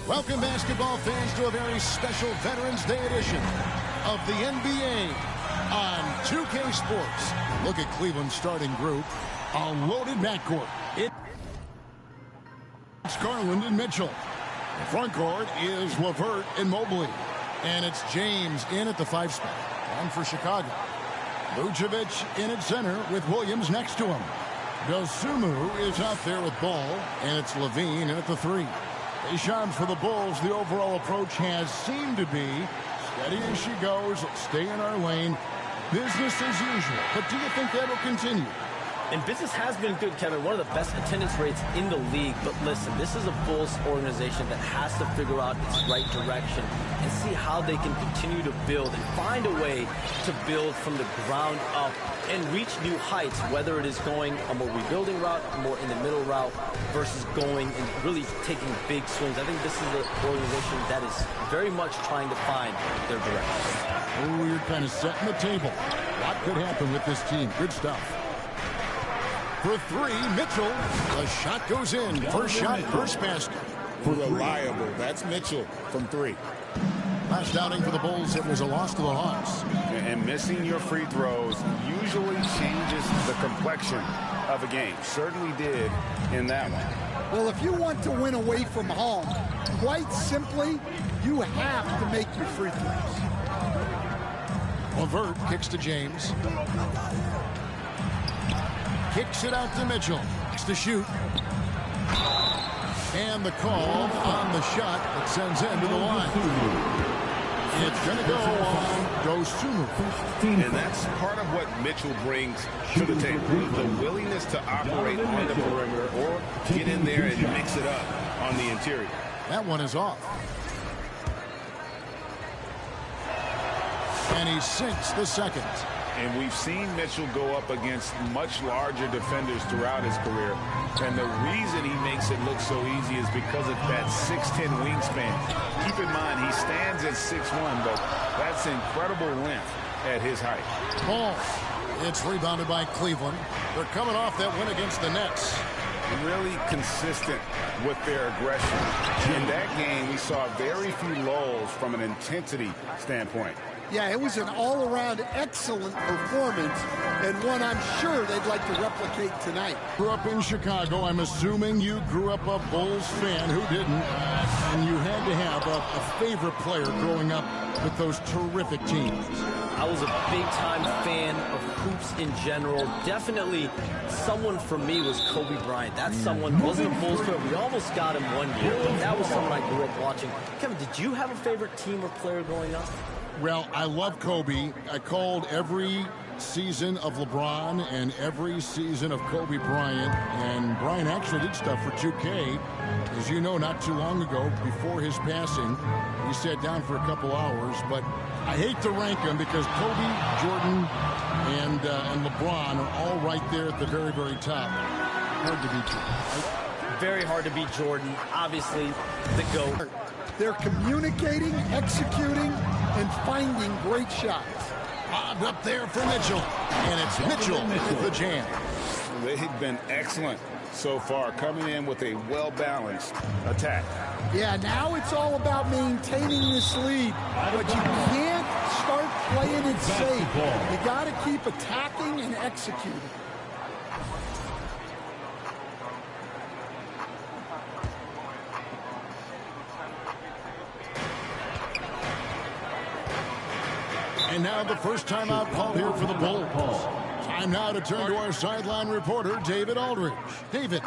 Welcome, basketball fans, to a very special Veterans Day edition of the NBA on 2K Sports. Look at Cleveland's starting group, a loaded backcourt. It's Garland and Mitchell. The front court is LeVert and Mobley. And it's James in at the 5 spot. On for Chicago. Vucevic in at center with Williams next to him. Dosunmu is out there with Ball, and it's Levine in at the 3. Deschamps for the Bulls. The overall approach has seemed to be steady as she goes, stay in our lane, business as usual. But do you think that will continue? And business has been good, Kevin. One of the best attendance rates in the league. But listen, this is a Bulls organization that has to figure out its right direction and see how they can continue to build and find a way to build from the ground up and reach new heights, whether it is going a more rebuilding route, more in the middle route, versus going and really taking big swings. I think this is an organization that is very much trying to find their direction. Oh, you're kind of setting the table. What could happen with this team? Good stuff. For 3, Mitchell. The shot goes in. First shot, first basket. Reliable. That's Mitchell from 3. Last outing for the Bulls, it was a loss to the Hawks. And missing your free throws usually changes the complexion of a game. Certainly did in that one. Well, if you want to win away from home, quite simply, you have to make your free throws. LeVert kicks to James. Kicks it out to Mitchell. Kicks to shoot. And the call on the shot that sends him to the line. It's going to go on Dosunmu. And that's part of what Mitchell brings to the table. The willingness to operate on the perimeter or get in there and mix it up on the interior. That one is off. And he sinks the second. And we've seen Mitchell go up against much larger defenders throughout his career. And the reason he makes it look so easy is because of that 6'10" wingspan. Keep in mind, he stands at 6'1", but that's incredible length at his height. Ball. It's rebounded by Cleveland. They're coming off that win against the Nets. Really consistent with their aggression. In that game, we saw very few lulls from an intensity standpoint. Yeah, it was an all-around excellent performance, and one I'm sure they'd like to replicate tonight. Grew up in Chicago. I'm assuming you grew up a Bulls fan. Who didn't? And you had to have a favorite player growing up with those terrific teams. I was a big-time fan of hoops in general. Definitely someone for me was Kobe Bryant. That's someone, wasn't a Bulls player. We almost got him one year, but that was someone I grew up watching. Kevin, did you have a favorite team or player growing up? Well, I love Kobe. I called every season of LeBron and every season of Kobe Bryant. And Bryant actually did stuff for 2K. As you know, not too long ago, before his passing, he sat down for a couple hours. But I hate to rank them because Kobe, Jordan, and LeBron are all right there at the very, very top. Hard to beat Jordan. Very hard to beat Jordan. Obviously, the GOAT. They're communicating, executing, and finding great shots. Bobbed up there for Mitchell. And it's Mitchell with the jam. They've been excellent so far, coming in with a well-balanced attack. Yeah, now it's all about maintaining this lead. But you can't start playing it safe. You got to keep attacking and executing. And now the first timeout call here for the Bulls. Time now to turn to our sideline reporter, David Aldridge. David.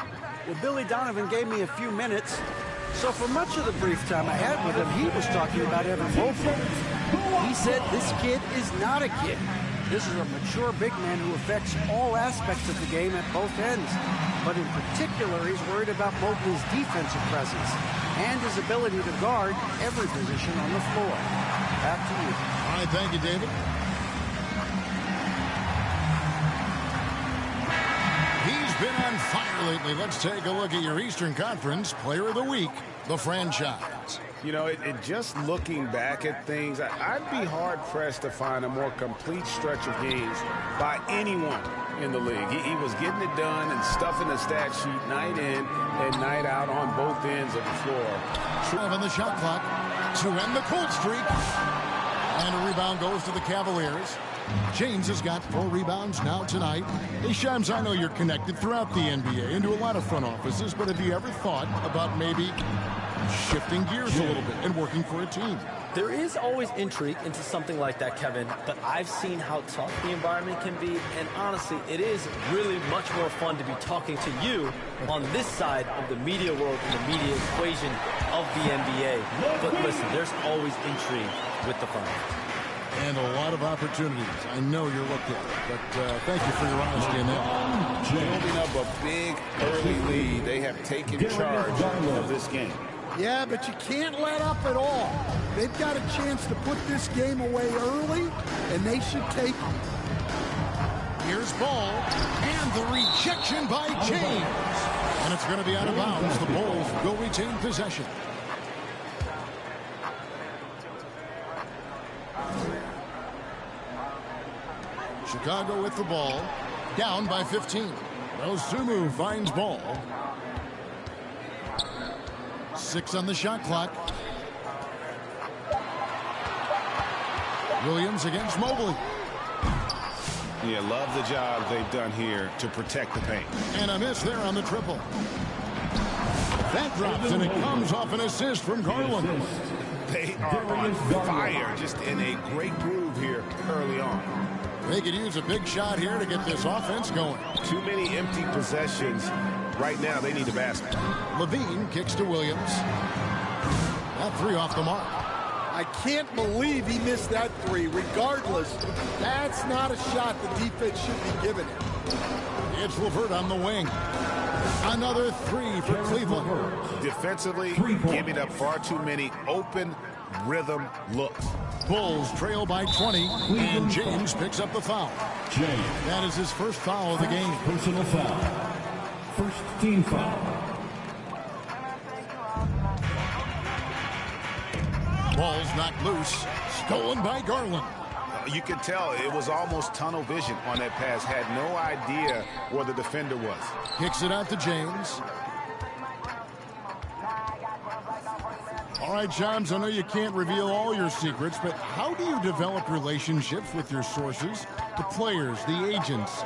Well, Billy Donovan gave me a few minutes. So for much of the brief time I had with him, he was talking about Evan Mobley. He said this kid is not a kid. This is a mature big man who affects all aspects of the game at both ends. But in particular, he's worried about Mobley's defensive presence and his ability to guard every position on the floor. Back to you. All right, thank you, David. He's been on fire lately. Let's take a look at your Eastern Conference Player of the Week, the franchise. You know, just looking back at things, I'd be hard-pressed to find a more complete stretch of games by anyone in the league. He was getting it done and stuffing the stat sheet night in and night out on both ends of the floor. 12 on the shot clock to end the cold streak. And a rebound goes to the Cavaliers. James has got 4 rebounds now tonight. Hey, Shams, I know you're connected throughout the NBA into a lot of front offices, but have you ever thought about maybe shifting gears a little bit and working for a team? There is always intrigue into something like that, Kevin, but I've seen how tough the environment can be, and honestly, it is really much more fun to be talking to you on this side of the media world and the media equation of the NBA. But listen, there's always intrigue with the front office. And a lot of opportunities. I know you're looking at it, but thank you for your honesty in that. Building up a big early lead, they have taken charge of this game. Yeah, but you can't let up at all. They've got a chance to put this game away early, and they should take it. Here's ball, and the rejection by James. And it's going to be out of bounds. The Bulls will retain possession. Chicago with the ball, down by 15. Osumu finds ball. 6 on the shot clock. Williams against Mobley. Yeah, love the job they've done here to protect the paint. And a miss there on the triple. That drops, and it comes off an assist from Garland. They are on fire, just in a great groove here early on. They could use a big shot here to get this offense going. Too many empty possessions. Right now, they need a basket. Levine kicks to Williams. That 3 off the mark. I can't believe he missed that 3. Regardless, that's not a shot the defense should be giving him. It's LeVert on the wing. Another 3 for Cleveland. Defensively, giving up far too many open rhythm looks. Bulls trail by 20, and James picks up the foul. That is his first foul of the game. Personal foul. First team foul. Ball's knocked loose. Stolen by Garland. You could tell it was almost tunnel vision on that pass. Had no idea where the defender was. Kicks it out to James. All right, James, I know you can't reveal all your secrets, but how do you develop relationships with your sources, the players, the agents,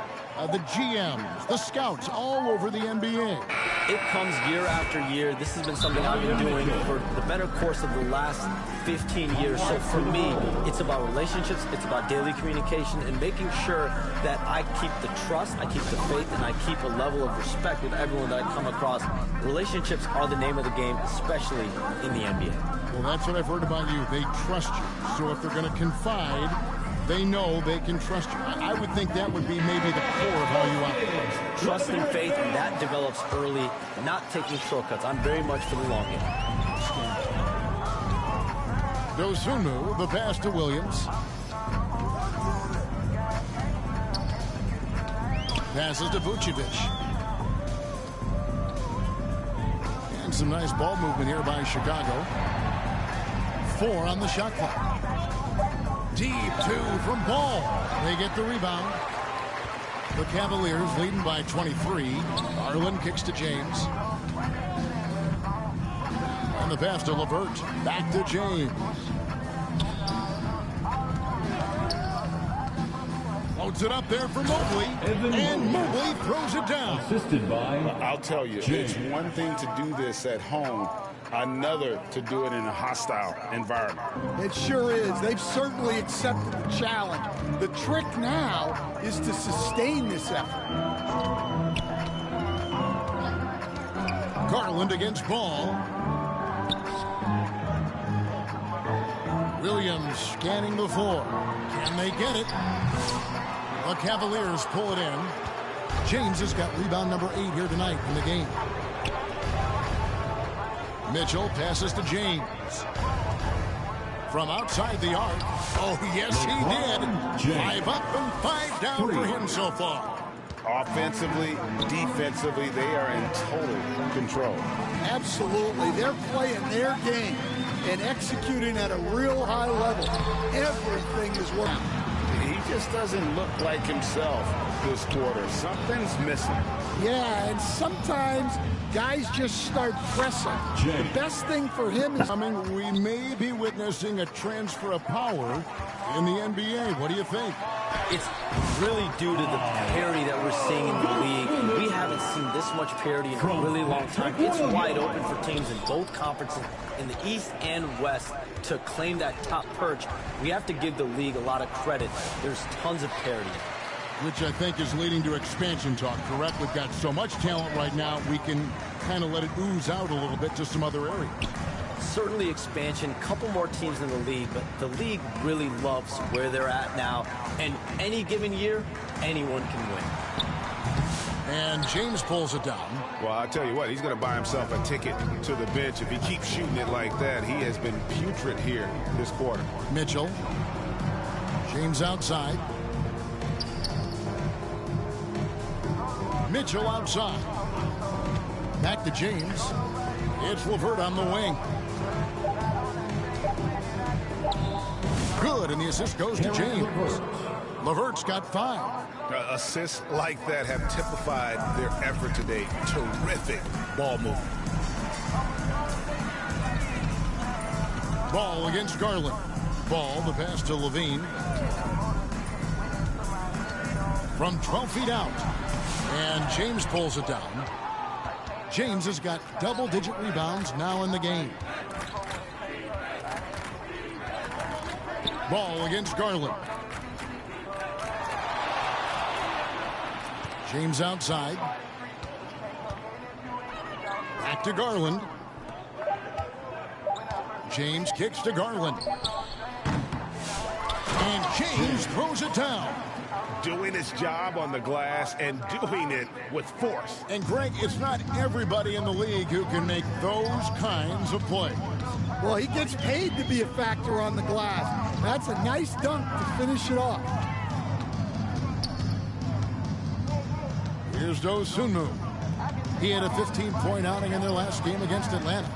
the GMs, the scouts all over the NBA? It comes year after year. This has been something I've been doing for the better course of the last 15 years. So for me, it's about relationships, it's about daily communication, and making sure that I keep the trust, I keep the faith, and I keep a level of respect with everyone that I come across. Relationships are the name of the game, especially in the NBA. Well, that's what I've heard about you. They trust you. So if they're going to confide, they know they can trust you. I would think that would be maybe the core of how you operate. Trust and faith, and that develops early, not taking shortcuts. I'm very much for the long game. Dosunmu, the pass to Williams. Passes to Vucevic. And some nice ball movement here by Chicago. 4 on the shot clock. Deep 2 from Ball. They get the rebound. The Cavaliers leading by 23. Garland kicks to James. And the pass to LeVert. Back to James. Loads it up there for Mobley. And Mobley throws it down. Assisted by I'll tell you, James. it's one thing to do this at home, another to do it in a hostile environment. It sure is. They've certainly accepted the challenge. The trick now is to sustain this effort. Garland against Ball. Williams scanning the floor. Can they get it? The Cavaliers pull it in. James has got rebound number 8 here tonight in the game. Mitchell passes to James. From outside the arc. Oh, yes, he did. 5 up and 5 down for him so far. Offensively, defensively, they are in total control. Absolutely. They're playing their game and executing at a real high level. Everything is working. He just doesn't look like himself this quarter. Something's missing. Yeah, and sometimes guys just start pressing. The best thing for him is... We may be witnessing a transfer of power in the NBA. What do you think? It's really due to the parity that we're seeing in the league. We haven't seen this much parity in a really long time. It's wide open for teams in both conferences, in the East and West, to claim that top perch. We have to give the league a lot of credit. There's tons of parity. Which I think is leading to expansion talk, correct? We've got so much talent right now, we can kind of let it ooze out a little bit to some other areas. Certainly expansion, a couple more teams in the league, but the league really loves where they're at now. And any given year, anyone can win. And James pulls it down. Well, I'll tell you what, he's going to buy himself a ticket to the bench. If he keeps shooting it like that, he has been putrid here this quarter. Mitchell. James outside. Mitchell outside. Back to James. It's LeVert on the wing. Good, and the assist goes to James. LeVert's got 5. Assists like that have typified their effort today. Terrific ball movement. Ball against Garland. Ball, the pass to Levine. From 12 feet out. And James pulls it down. James has got double-digit rebounds now in the game. Ball against Garland. James outside. Back to Garland. James kicks to Garland. And James throws it down. Doing his job on the glass and doing it with force. And Greg, it's not everybody in the league who can make those kinds of plays. Well, he gets paid to be a factor on the glass. That's a nice dunk to finish it off. Here's Dosunmu. He had a 15-point outing in their last game against Atlanta.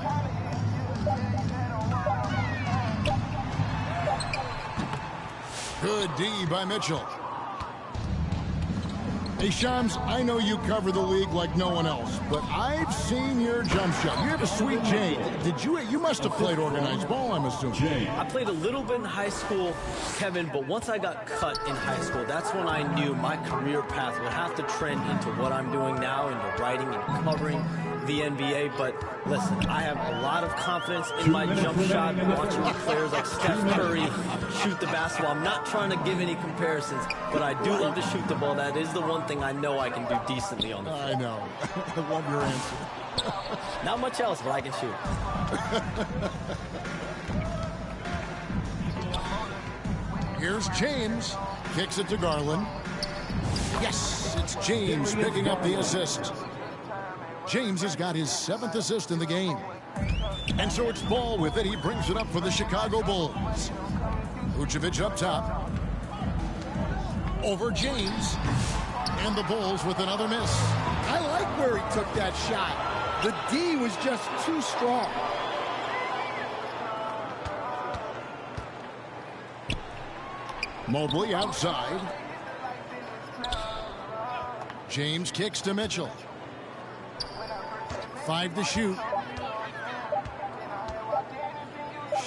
Good D by Mitchell. Hey, Shams, I know you cover the league like no one else, but I've seen your jump shot. You have a sweet J. You must have played organized ball, I'm assuming. I played a little bit in high school, Kevin, but once I got cut in high school, that's when I knew my career path would have to trend into what I'm doing now, into writing and covering the NBA. But listen, I have a lot of confidence in my jump shot, watching players like Steph Curry shoot the basketball. I'm not trying to give any comparisons, but I do love to shoot the ball. That is the one thing I know I can do decently on the field. I know. I love your answer. Not much else, but I can shoot. Here's James. Kicks it to Garland. Yes, it's James picking up the assist. James has got his 7th assist in the game. And so it's Ball with it. He brings it up for the Chicago Bulls. Vucevic up top. Over James. And the Bulls with another miss. I like where he took that shot. The D was just too strong. Mobley outside. James kicks to Mitchell. 5 to shoot.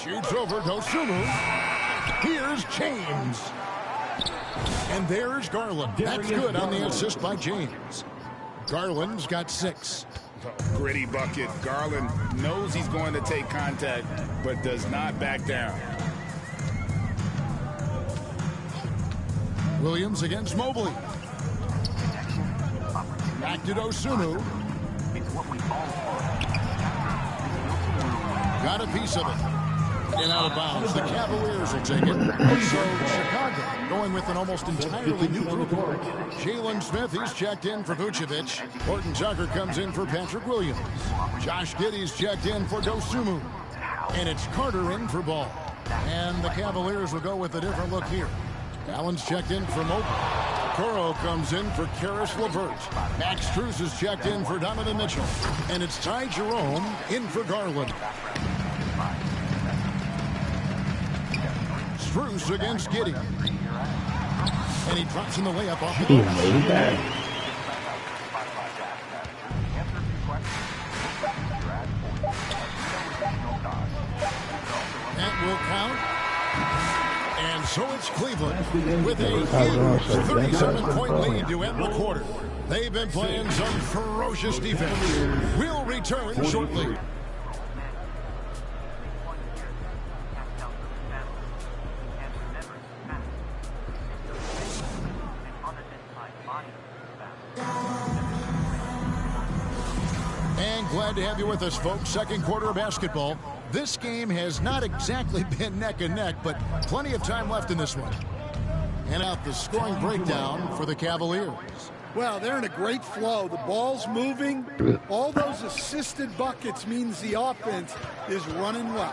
Shoots over Dosunmu. Here's James. And there's Garland. That's good on the assist by James. Garland's got 6. Gritty bucket. Garland knows he's going to take contact, but does not back down. Williams against Mobley. Back to Dosunmu. Got a piece of it. And out of bounds. The Cavaliers will take it. So Chicago going with an almost entirely new group. Jalen Smith, he's checked in for Vucevic. Horton Tucker comes in for Patrick Williams. Josh Giddey's checked in for Dosunmu. And it's Carter in for Ball. And the Cavaliers will go with a different look here. Allen's checked in for Mobley. Coro comes in for Karis LeVert. Max Strus is checked in for Donovan Mitchell. And it's Ty Jerome in for Garland. Strus against Giddey. And he drops in the layup off the He made that. That will count. And so it's Cleveland with a huge 37-point lead to end the quarter. They've been playing some ferocious defense. We'll return shortly. And glad to have you with us, folks. Second quarter of basketball. This game has not exactly been neck and neck, but plenty of time left in this one. And out the scoring breakdown for the Cavaliers. Well, they're in a great flow. The ball's moving. All those assisted buckets means the offense is running well.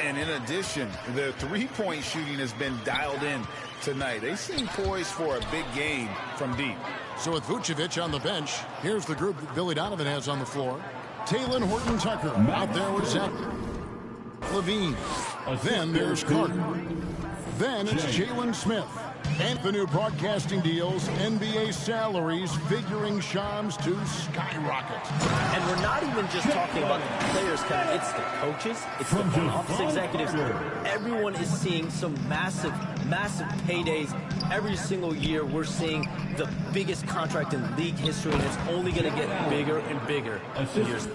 And in addition, their three-point shooting has been dialed in tonight. They seem poised for a big game from deep. So with Vucevic on the bench, here's the group that Billy Donovan has on the floor. Taylor Horton-Tucker out there with Zach Levine. Then there's Carter. Then it's Jalen Smith. And the new broadcasting deals, NBA salaries figuring Shams to skyrocket. And we're not even just talking about the players, Kevin. It's the coaches, it's the front office executives. Everyone is seeing some massive, massive paydays. Every single year, we're seeing the biggest contract in league history, and it's only going to get bigger and bigger years.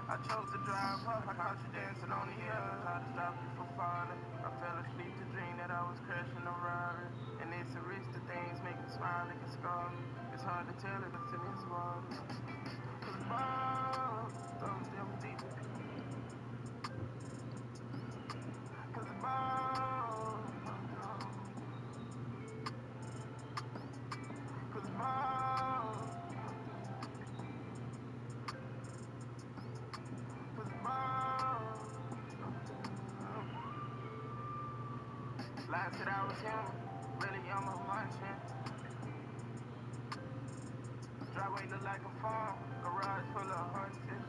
I chose to drive up, I caught you dancing on the hill. How to stop you from falling. I fell asleep to dream that I was crashing a Rari. And it's a risk the things make me smile, they can scar me. It's hard to tell it until it's water. Cause balls don't them deep. Cause balls Cause balls Life said I was him, really I'm a munching. Driveway look like a farm, garage full of horses.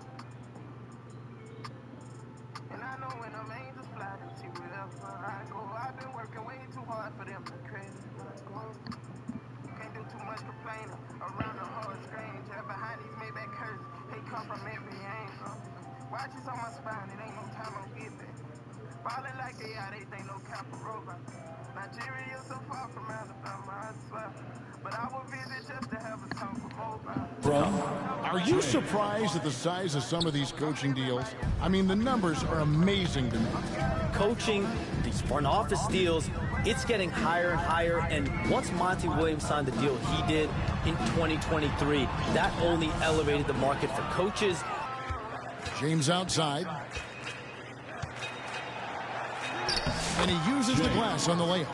And I know when them angels fly to see wherever I go. I've been working way too hard for them to credit my goals. Can't do too much complaining around the whole strange. Behind these Maybach curses, they come from every angle. Watches on my spine, it ain't no time I'm getting. Falling like they are, they think no cap a robot. Nigeria so far from Alabama, I swear. But I will visit just to have a talk with mobile. Are you surprised at the size of some of these coaching deals? I mean, the numbers are amazing to me. Coaching, these front office deals, it's getting higher and higher. And once Monty Williams signed the deal he did in 2023, that only elevated the market for coaches. James outside. And he uses the glass on the layup.